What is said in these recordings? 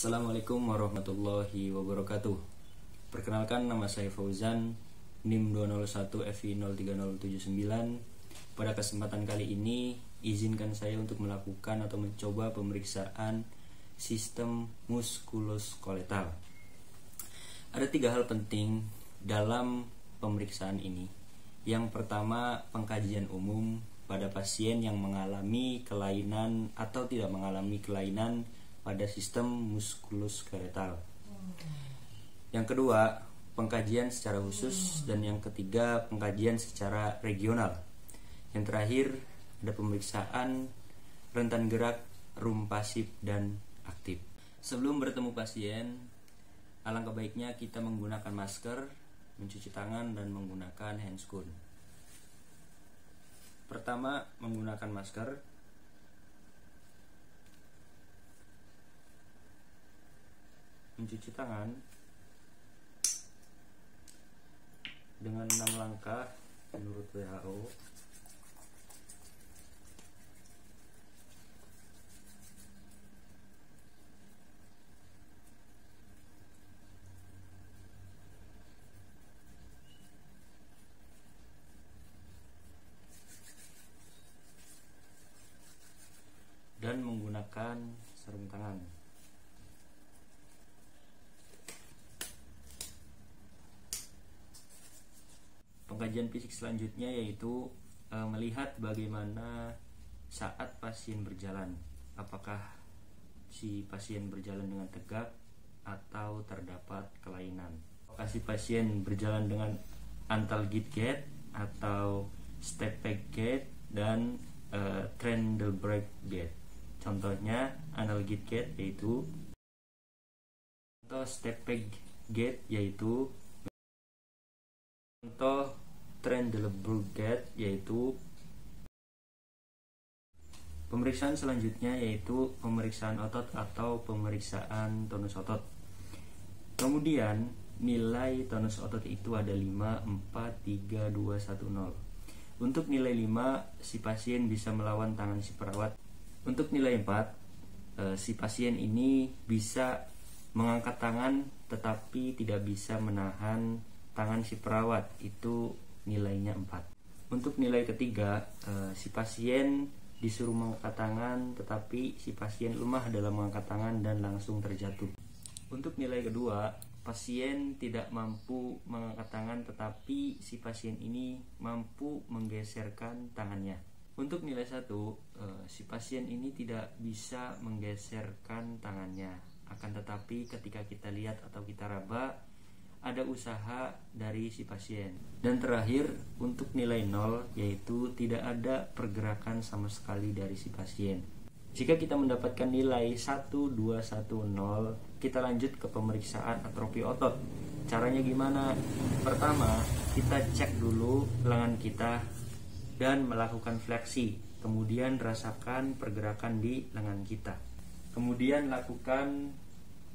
Assalamualaikum warahmatullahi wabarakatuh. Perkenalkan, nama saya Fauzan, NIM 201FI03079. Pada kesempatan kali ini, izinkan saya untuk melakukan atau mencoba pemeriksaan sistem muskuloskeletal. Ada 3 hal penting dalam pemeriksaan ini. Yang pertama, pengkajian umum pada pasien yang mengalami kelainan atau tidak mengalami kelainan pada sistem muskuloskeletal. Yang kedua, pengkajian secara khusus, dan yang ketiga, pengkajian secara regional. Yang terakhir, ada pemeriksaan rentan gerak, rum pasif dan aktif. Sebelum bertemu pasien, alangkah baiknya kita menggunakan masker, mencuci tangan dan menggunakan handscoon. Pertama, menggunakan masker. Mencuci tangan dengan 6 langkah menurut WHO. Dan menggunakan sarung tangan. Pengkajian fisik selanjutnya yaitu melihat bagaimana saat pasien berjalan, apakah si pasien berjalan dengan tegak atau terdapat kelainan. Apakah si pasien berjalan dengan antalgid gait atau step back gait dan Trendelenburg gait. Contohnya analgid gait yaitu, contoh step back gait yaitu, contoh Trendelenburg gait yaitu. Pemeriksaan selanjutnya yaitu pemeriksaan otot atau pemeriksaan tonus otot. Kemudian nilai tonus otot itu ada 5, 4, 3, 2, 1, 0. Untuk nilai 5, si pasien bisa melawan tangan si perawat. Untuk nilai 4, si pasien ini bisa mengangkat tangan tetapi tidak bisa menahan tangan si perawat, itu nilainya 4. Untuk nilai ketiga, si pasien disuruh mengangkat tangan tetapi si pasien lemah dalam mengangkat tangan dan langsung terjatuh. Untuk nilai kedua, pasien tidak mampu mengangkat tangan tetapi si pasien ini mampu menggeserkan tangannya. Untuk nilai 1, si pasien ini tidak bisa menggeserkan tangannya, akan tetapi ketika kita lihat atau kita raba, ada usaha dari si pasien. Dan terakhir, untuk nilai 0 yaitu tidak ada pergerakan sama sekali dari si pasien. Jika kita mendapatkan nilai 1, 2, 1, 0, kita lanjut ke pemeriksaan atrofi otot. Caranya gimana? Pertama, kita cek dulu lengan kita dan melakukan fleksi. Kemudian rasakan pergerakan di lengan kita. Kemudian lakukan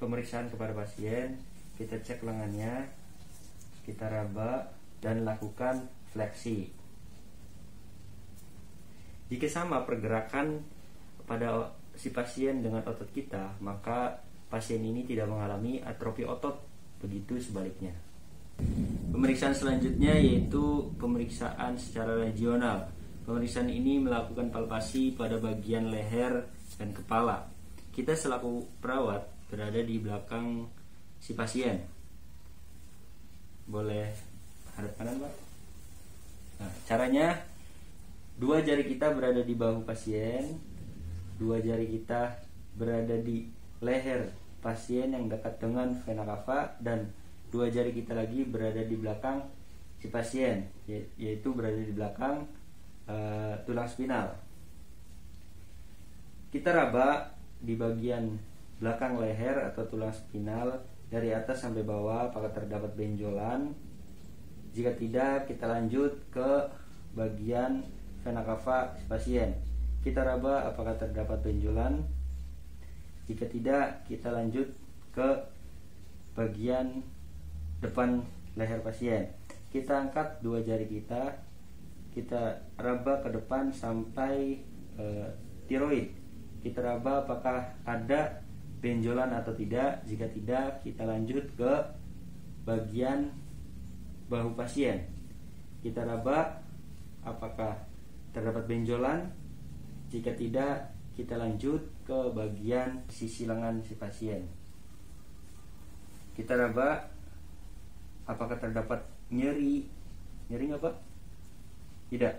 pemeriksaan kepada pasien. Kita cek lengannya, kita raba dan lakukan fleksi. Jika sama pergerakan pada si pasien dengan otot kita, maka pasien ini tidak mengalami atrofi otot. Begitu sebaliknya. Pemeriksaan selanjutnya yaitu pemeriksaan secara regional. Pemeriksaan ini melakukan palpasi pada bagian leher dan kepala. Kita selaku perawat berada di belakang si pasien. Boleh hadap kanan, Pak. Nah, caranya 2 jari kita berada di bahu pasien, 2 jari kita berada di leher pasien yang dekat dengan vena cava, dan 2 jari kita lagi berada di belakang si pasien, yaitu berada di belakang tulang spinal. Kita raba di bagian belakang leher atau tulang spinal dari atas sampai bawah, apakah terdapat benjolan. Jika tidak, kita lanjut ke bagian vena cava pasien. Kita raba apakah terdapat benjolan. Jika tidak, kita lanjut ke bagian depan leher pasien. Kita angkat 2 jari kita raba ke depan sampai tiroid. Kita raba apakah ada benjolan atau tidak. Jika tidak, kita lanjut ke bagian bahu pasien. Kita raba apakah terdapat benjolan. Jika tidak, kita lanjut ke bagian sisi lengan si pasien. Kita raba apakah terdapat nyeri. Nyeri nggak Pak? Tidak.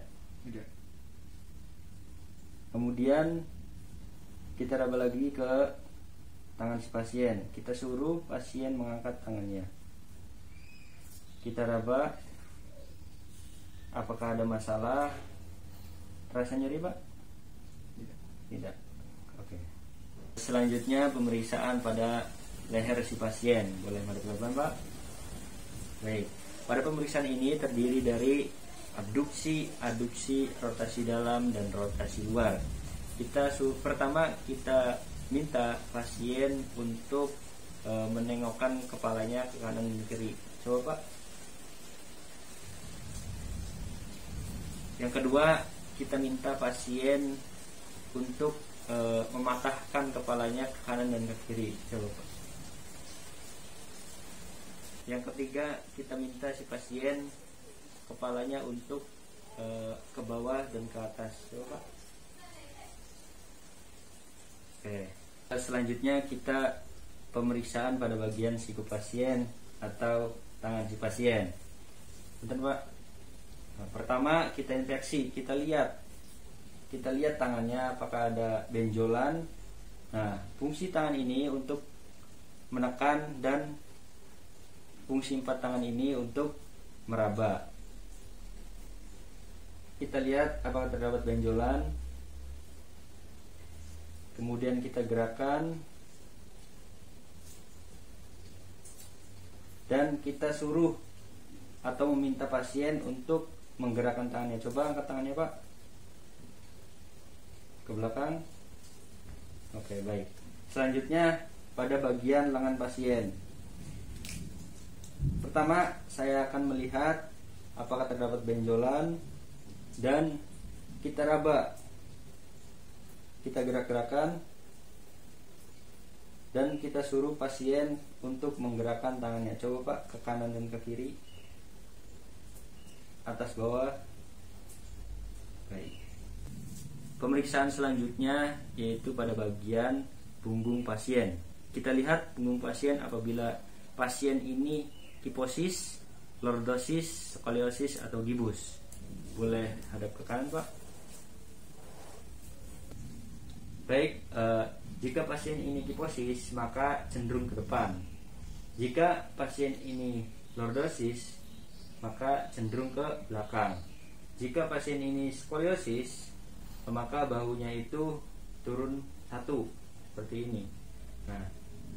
Kemudian kita raba lagi ke tangan si pasien. Kita suruh pasien mengangkat tangannya. Kita raba apakah ada masalah. Rasa nyeri Pak? Tidak. Oke. Selanjutnya pemeriksaan pada leher si pasien. Boleh madep pelan Pak? Baik. Pada pemeriksaan ini terdiri dari abduksi, aduksi, rotasi dalam dan rotasi luar. Pertama kita minta pasien untuk menengokkan kepalanya ke kanan dan kiri. Coba Pak. Yang kedua, kita minta pasien untuk mematahkan kepalanya ke kanan dan ke kiri. Coba Pak. Yang ketiga, kita minta si pasien kepalanya untuk ke bawah dan ke atas. Coba Pak. Oke. Selanjutnya kita pemeriksaan pada bagian siku pasien atau tangan si pasien. Bentar Pak. Nah, pertama kita inspeksi, kita lihat tangannya apakah ada benjolan. Nah, fungsi tangan ini untuk menekan dan fungsi 4 tangan ini untuk meraba. Kita lihat apakah terdapat benjolan. Kemudian kita gerakan dan kita suruh atau meminta pasien untuk menggerakkan tangannya. Coba angkat tangannya Pak ke belakang. Oke, baik. Selanjutnya pada bagian lengan pasien. Pertama saya akan melihat apakah terdapat benjolan dan kita raba. Kita gerak-gerakan dan kita suruh pasien untuk menggerakkan tangannya. Coba Pak ke kanan dan ke kiri, atas bawah. Baik. Pemeriksaan selanjutnya yaitu pada bagian punggung pasien. Kita lihat punggung pasien apabila pasien ini kiposis, lordosis, skoliosis atau gibus. Boleh hadap ke kanan Pak. Baik, jika pasien ini kiposis maka cenderung ke depan. Jika pasien ini lordosis maka cenderung ke belakang. Jika pasien ini skoliosis maka bahunya itu turun satu seperti ini. Nah,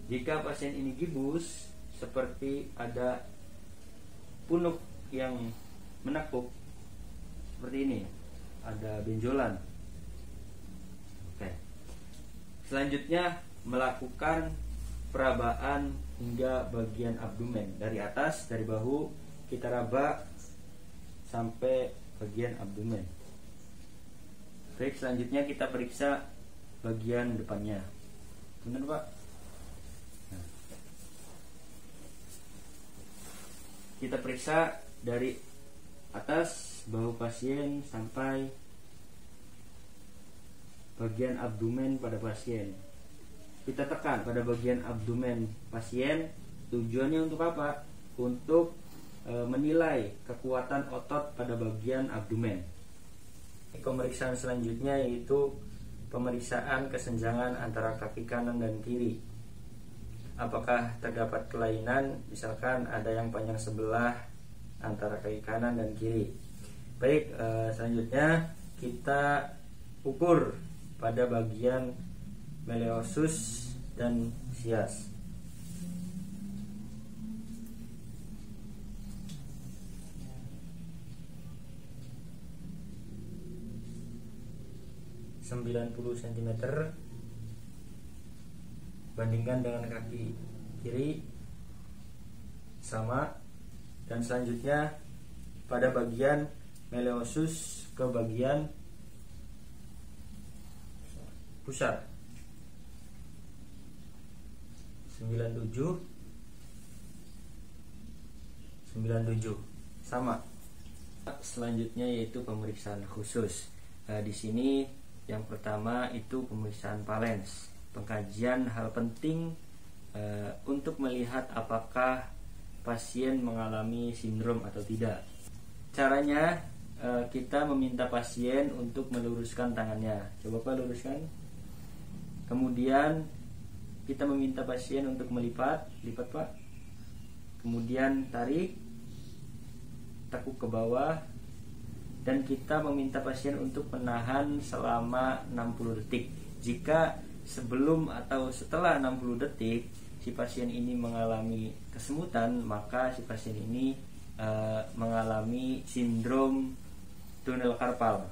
jika pasien ini gibus seperti ada punuk yang menekuk seperti ini, ada benjolan. Oke. Selanjutnya melakukan perabaan hingga bagian abdomen. Dari atas, dari bahu kita raba sampai bagian abdomen. Baik, selanjutnya kita periksa bagian depannya. Benar Pak? Nah. Kita periksa dari atas bahu pasien sampai bagian abdomen pada pasien. Kita tekan pada bagian abdomen pasien. Tujuannya untuk apa? Untuk menilai kekuatan otot pada bagian abdomen. Pemeriksaan selanjutnya yaitu pemeriksaan kesenjangan antara kaki kanan dan kiri. Apakah terdapat kelainan, misalkan ada yang panjang sebelah antara kaki kanan dan kiri. Baik, selanjutnya kita ukur pada bagian meleosus dan sias. ...90 cm bandingkan dengan kaki kiri sama. Dan selanjutnya pada bagian meleosus ke bagian pusar 97 97 sama. Selanjutnya yaitu pemeriksaan khusus. Di sini yang pertama itu pemeriksaan valens, pengkajian hal penting untuk melihat apakah pasien mengalami sindrom atau tidak. Caranya kita meminta pasien untuk meluruskan tangannya. Coba Pak luruskan. Kemudian kita meminta pasien untuk lipat Pak. Kemudian tarik, tekuk ke bawah, dan kita meminta pasien untuk menahan selama 60 detik. Jika sebelum atau setelah 60 detik si pasien ini mengalami kesemutan, maka si pasien ini mengalami sindrom tunnel carpal.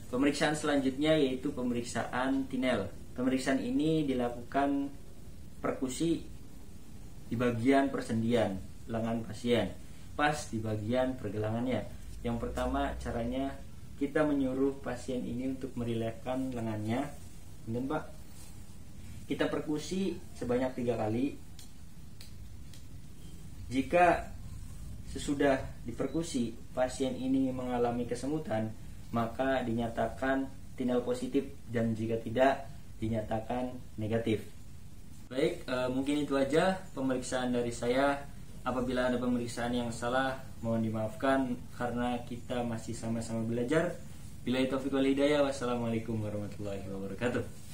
Pemeriksaan selanjutnya yaitu pemeriksaan Tinel. Pemeriksaan ini dilakukan perkusi di bagian persendian lengan pasien, pas di bagian pergelangannya. Yang pertama caranya kita menyuruh pasien ini untuk merilekskan lengannya. Kemudian Pak, kita perkusi sebanyak 3 kali. Jika sesudah diperkusi pasien ini mengalami kesemutan, maka dinyatakan Tinel positif, dan jika tidak dinyatakan negatif. Baik, mungkin itu aja pemeriksaan dari saya. Apabila ada pemeriksaan yang salah, mohon dimaafkan karena kita masih sama-sama belajar. Billahi taufiq wal hidayah. Wassalamualaikum warahmatullahi wabarakatuh.